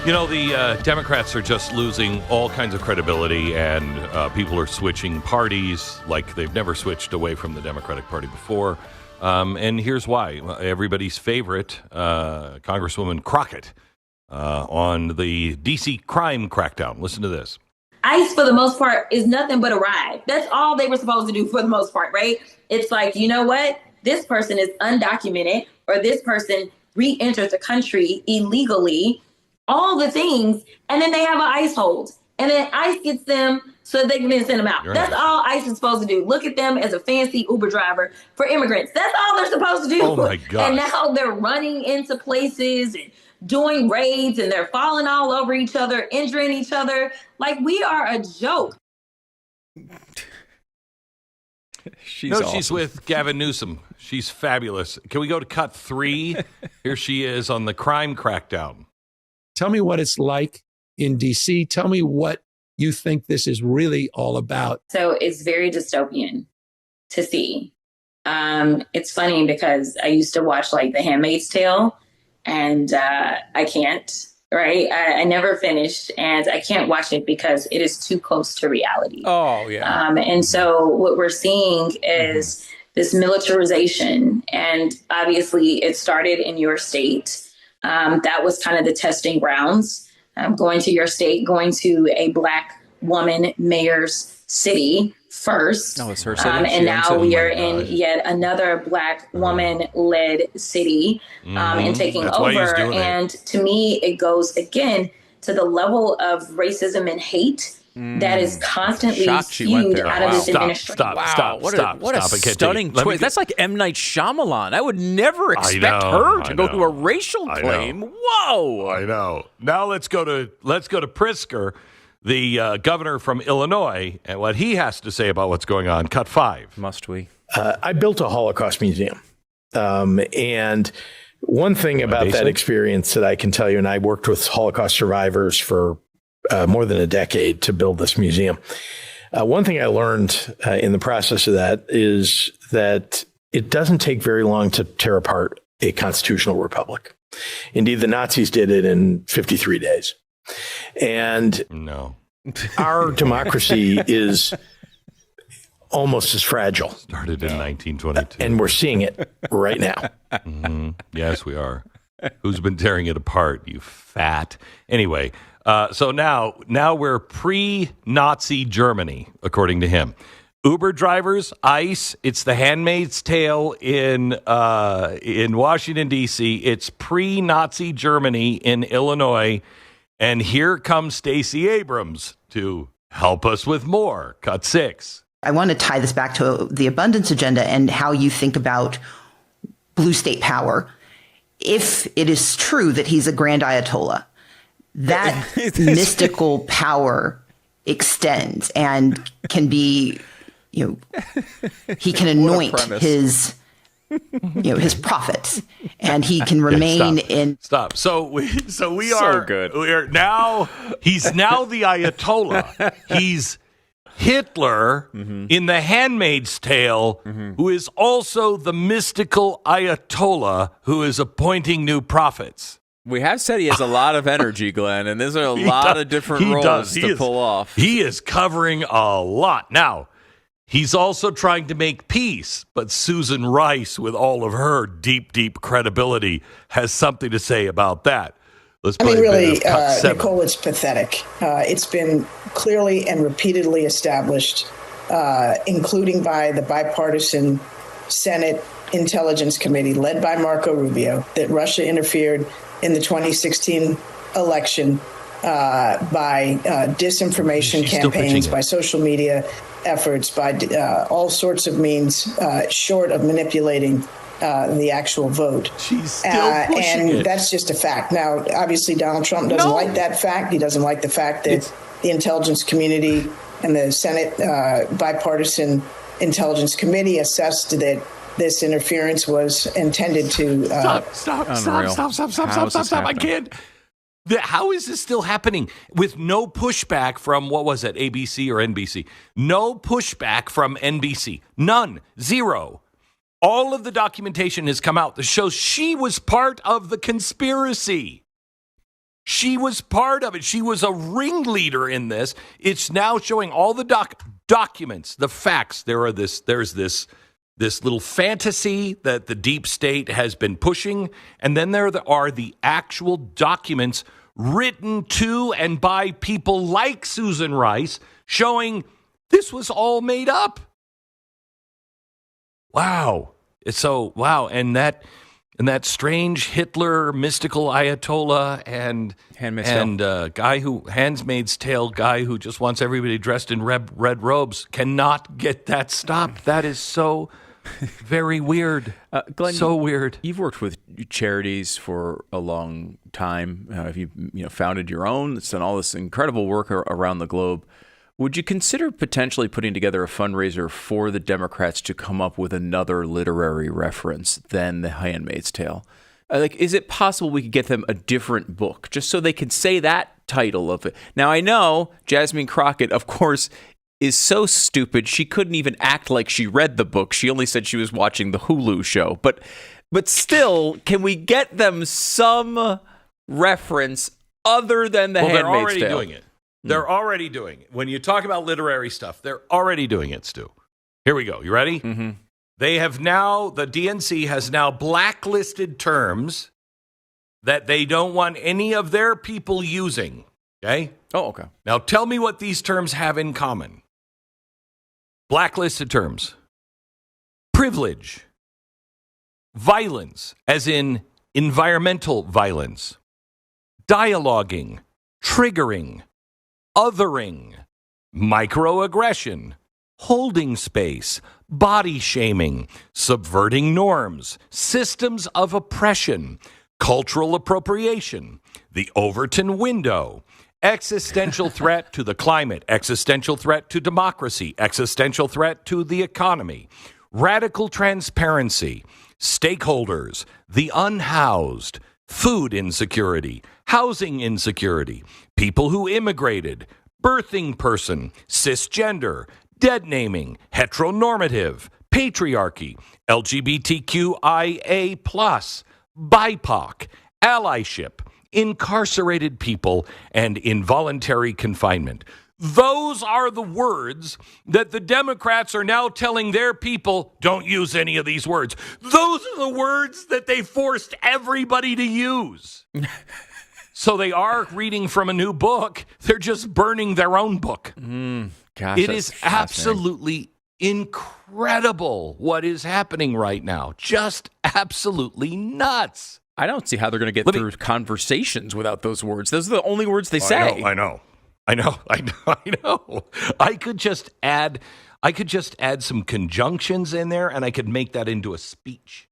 You know, the Democrats are just losing all kinds of credibility, and people are switching parties like they've never switched away from the Democratic Party before. And here's why. Everybody's favorite, Congresswoman Crockett, on the D.C. crime crackdown. Listen to this. ICE, for the most part, is nothing but a ride. That's all they were supposed to do for the most part, right? It's like, you know what? This person is undocumented, or this person re-enters the country illegally, all the things, and then they have an ICE hold. And then ICE gets them so they can then send them out. That's all ICE is supposed to do. Look at them as a fancy Uber driver for immigrants. That's all they're supposed to do. Oh, my God. And now they're running into places and doing raids, and they're falling all over each other, injuring each other. Like, we are a joke. She's with Gavin Newsom. She's fabulous. Can we go to cut 3? Here she is on the crime crackdown. Tell me what it's like in D.C. Tell me what you think this is really all about. So it's very dystopian to see. It's funny because I used to watch like The Handmaid's Tale, and I can't, right? I never finished, and I can't watch it because it is too close to reality. Oh, yeah. And so what we're seeing is this militarization, and obviously it started in your state. That was kind of the testing grounds. Going to your state, going to a Black woman mayor's city first. Oh, it's her city. And now we are in yet another Black woman-led city and taking over. And to me, it goes again to the level of racism and hate that is constantly spewed out of this administration. Stop. What a stunning twist. That's like M. Night Shyamalan. I would never expect her to go to a racial claim. Whoa. I know. Now let's go to Pritzker, the governor from Illinois, and what he has to say about what's going on. Cut 5. Must we? I built a Holocaust museum. And one thing about that experience that I can tell you, and I worked with Holocaust survivors for more than a decade to build this museum. One thing I learned in the process of that is that it doesn't take very long to tear apart a constitutional republic. Indeed, the Nazis did it in 53 days. And our democracy is almost as fragile. Started in 1922. And we're seeing it right now. Yes, we are. Who's been tearing it apart, you fat? Anyway, so now we're pre-Nazi Germany, according to him. Uber drivers, ICE, it's the Handmaid's Tale in Washington, D.C. It's pre-Nazi Germany in Illinois. And here comes Stacey Abrams to help us with more. Cut 6. I want to tie this back to the abundance agenda and how you think about blue state power. If it is true that he's a grand Ayatollah, that mystical power extends and can be, he can anoint his prophets, and he can remain in. Stop. So we are good. We are now. He's now the Ayatollah. He's Hitler in The Handmaid's Tale, who is also the mystical Ayatollah who is appointing new prophets. We have said he has a lot of energy, Glenn, and there's a lot of different roles to pull off. He is covering a lot. Now, he's also trying to make peace, but Susan Rice, with all of her deep, deep credibility, has something to say about that. Really, Nicole, it's pathetic. It's been clearly and repeatedly established, including by the bipartisan Senate Intelligence Committee led by Marco Rubio, that Russia interfered in the 2016 election by disinformation campaigns, by social media efforts, by all sorts of means short of manipulating the actual vote. She's still pushing it. That's just a fact. Now, obviously, Donald Trump doesn't like that fact. He doesn't like the fact that the intelligence community and the Senate bipartisan intelligence committee assessed that this interference was intended to... Stop. I can't... How is this still happening with no pushback from, what was it, ABC or NBC? No pushback from NBC. None. Zero. All of the documentation has come out that shows she was part of the conspiracy. She was part of it. She was a ringleader in this. It's now showing all the documents, the facts. There's this little fantasy that the deep state has been pushing, and then there are the actual documents written to and by people like Susan Rice showing this was all made up. Wow. Wow. And that strange Hitler mystical Ayatollah and Handmaid's Tale guy who just wants everybody dressed in red robes cannot get that stopped. That is so very weird. Glenn, so weird. You've worked with charities for a long time. You've founded your own. It's done all this incredible work around the globe. Would you consider potentially putting together a fundraiser for the Democrats to come up with another literary reference than The Handmaid's Tale? Is it possible we could get them a different book just so they can say that title of it? Now, I know Jasmine Crockett, of course, is so stupid she couldn't even act like she read the book. She only said she was watching the Hulu show. But still, can we get them some reference other than The Handmaid's Tale? They're already doing it. They're already doing it. When you talk about literary stuff, they're already doing it, Stu. Here we go. You ready? Mm-hmm. The DNC has now blacklisted terms that they don't want any of their people using. Okay? Oh, okay. Now tell me what these terms have in common. Blacklisted terms. Privilege. Violence, as in environmental violence. Dialoguing. Triggering. Othering, microaggression, holding space, body shaming, subverting norms, systems of oppression, cultural appropriation, the Overton window, existential threat to the climate, existential threat to democracy, existential threat to the economy, radical transparency, stakeholders, the unhoused, food insecurity, housing insecurity, people who immigrated, birthing person, cisgender, dead naming, heteronormative, patriarchy, LGBTQIA+, BIPOC, allyship, incarcerated people, and involuntary confinement. Those are the words that the Democrats are now telling their people, don't use any of these words. Those are the words that they forced everybody to use. So they are reading from a new book. They're just burning their own book. Gosh, it is absolutely incredible what is happening right now. Just absolutely nuts. I don't see how they're going to get through conversations without those words. Those are the only words they say. I know. I could just add some conjunctions in there, and I could make that into a speech.